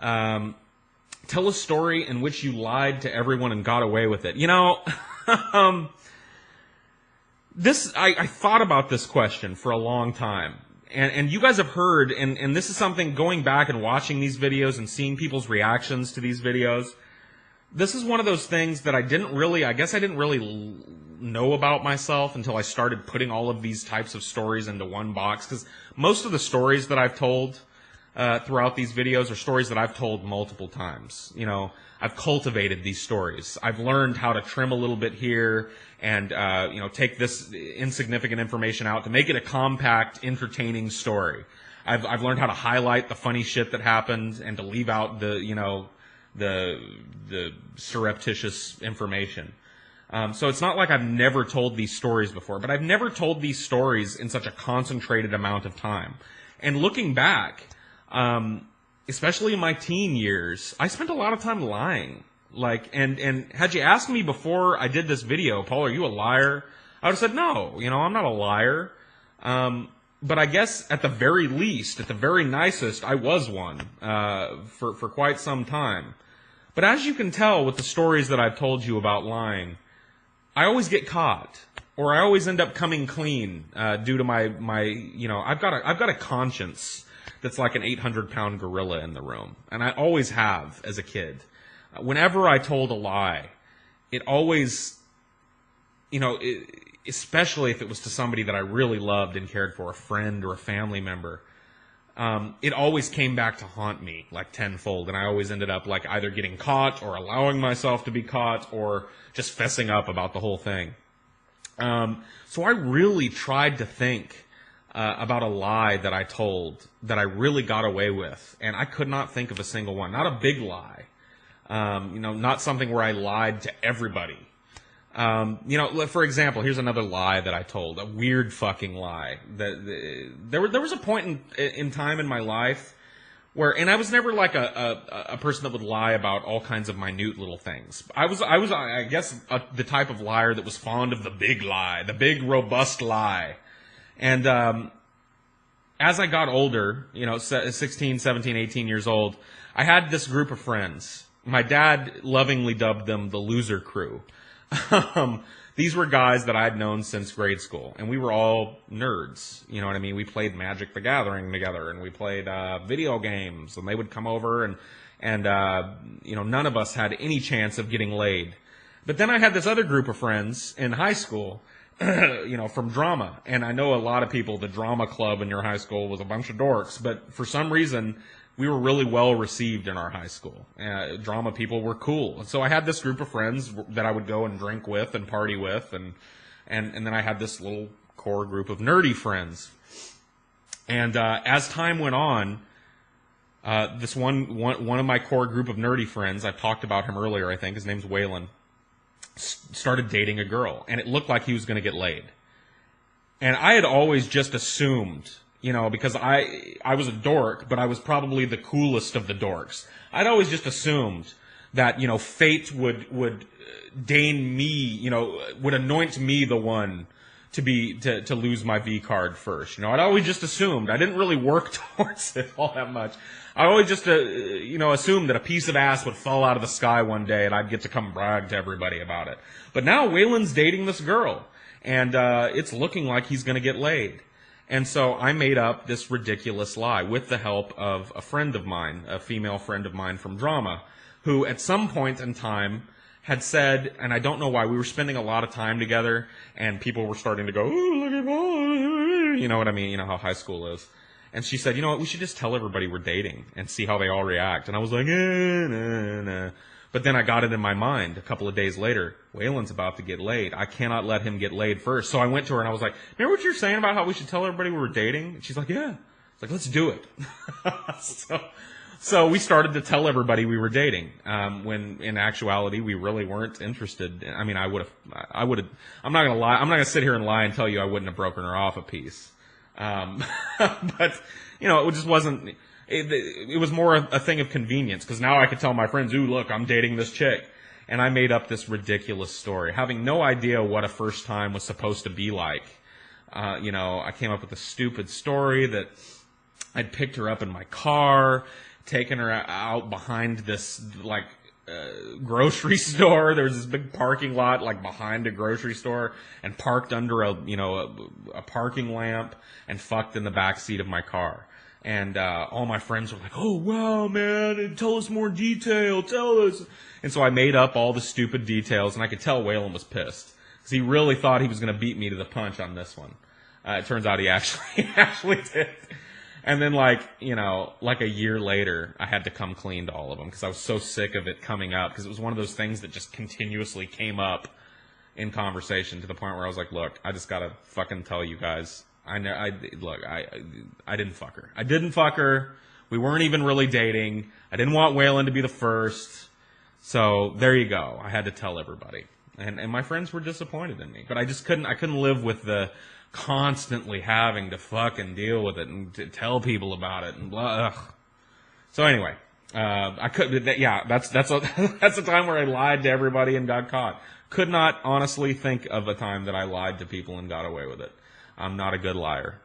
Tell a story in which you lied to everyone and got away with it. I thought about this question for a long time. And you guys have heard, and this is something going back and watching these videos and seeing people's reactions to these videos. This is one of those things that I didn't really know about myself until I started putting all of these types of stories into one box. Because most of the stories that I've told throughout these videos are stories that I've told multiple times. I've cultivated these stories. I've learned how to trim a little bit here and, take this insignificant information out to make it a compact, entertaining story. I've learned how to highlight the funny shit that happened and to leave out the surreptitious information. So it's not like I've never told these stories before, but I've never told these stories in such a concentrated amount of time. And looking back, especially in my teen years, I spent a lot of time lying. And had you asked me before I did this video, Paul, are you a liar? I would have said, no, I'm not a liar. But I guess at the very least, at the very nicest, I was one, for quite some time. But as you can tell with the stories that I've told you about lying, I always get caught, or I always end up coming clean, due to my, I've got a conscience that's like an 800-pound gorilla in the room. And I always have as a kid. Whenever I told a lie, it always, especially if it was to somebody that I really loved and cared for, a friend or a family member, it always came back to haunt me like tenfold. And I always ended up like either getting caught or allowing myself to be caught or just fessing up about the whole thing. So I really tried to think about a lie that I told that I really got away with. And I could not think of a single one. Not a big lie. Not something where I lied to everybody. For example, here's another lie that I told, a weird fucking lie. There was a point in time in my life where, and I was never like a person that would lie about all kinds of minute little things. I was, I guess, the type of liar that was fond of the big lie, the big robust lie. And, as I got older, 16, 17, 18 years old, I had this group of friends. My dad lovingly dubbed them the loser crew. These were guys that I'd known since grade school, and we were all nerds. You know what I mean? We played Magic the Gathering together, and we played video games, and they would come over, and none of us had any chance of getting laid. But then I had this other group of friends in high school, from drama, and I know a lot of people, the drama club in your high school was a bunch of dorks, but for some reason, we were really well received in our high school. Drama people were cool. And so I had this group of friends that I would go and drink with and party with. And then I had this little core group of nerdy friends. And as time went on, this one of my core group of nerdy friends, I've talked about him earlier, I think, his name's Waylon, started dating a girl. And it looked like he was going to get laid. And I had always just assumed, because I was a dork, but I was probably the coolest of the dorks. I'd always just assumed that, fate would deign me, would anoint me the one to lose my V card first. I'd always just assumed. I didn't really work towards it all that much. I always just, assumed that a piece of ass would fall out of the sky one day and I'd get to come brag to everybody about it. But now Waylon's dating this girl, and it's looking like he's going to get laid. And so I made up this ridiculous lie with the help of a friend of mine, a female friend of mine from drama, who at some point in time had said, and I don't know why, we were spending a lot of time together, and people were starting to go, "Ooh, look at Paul," you know what I mean, how high school is. And she said, we should just tell everybody we're dating and see how they all react. And I was like, nah. But then I got it in my mind a couple of days later, Waylon's about to get laid. I cannot let him get laid first. So I went to her and I was like, remember what you're saying about how we should tell everybody we were dating? And she's like, yeah. It's like, let's do it. So we started to tell everybody we were dating, when in actuality we really weren't interested. I mean, I would have, I'm not going to lie. I'm not going to sit here and lie and tell you I wouldn't have broken her off a piece. But, it just wasn't. It was more a thing of convenience, because now I could tell my friends, ooh, look, I'm dating this chick. And I made up this ridiculous story, having no idea what a first time was supposed to be like. I came up with a stupid story that I'd picked her up in my car, taken her out behind this, like, grocery store. There was this big parking lot, like, behind a grocery store, and parked under a parking lamp, and fucked in the back seat of my car. And all my friends were like, "Oh, wow, man, tell us more detail, tell us." And so I made up all the stupid details, and I could tell Waylon was pissed. Because he really thought he was going to beat me to the punch on this one. It turns out he actually did. And then, like a year later, I had to come clean to all of them because I was so sick of it coming up. Because it was one of those things that just continuously came up in conversation to the point where I was like, "Look, I just gotta fucking tell you guys. I didn't fuck her. I didn't fuck her. We weren't even really dating. I didn't want Waylon to be the first. So there you go. I had to tell everybody." And my friends were disappointed in me. But I couldn't live with the constantly having to fucking deal with it and to tell people about it and blah. Ugh. So anyway, that's a time where I lied to everybody and got caught. Could not honestly think of a time that I lied to people and got away with it. I'm not a good liar.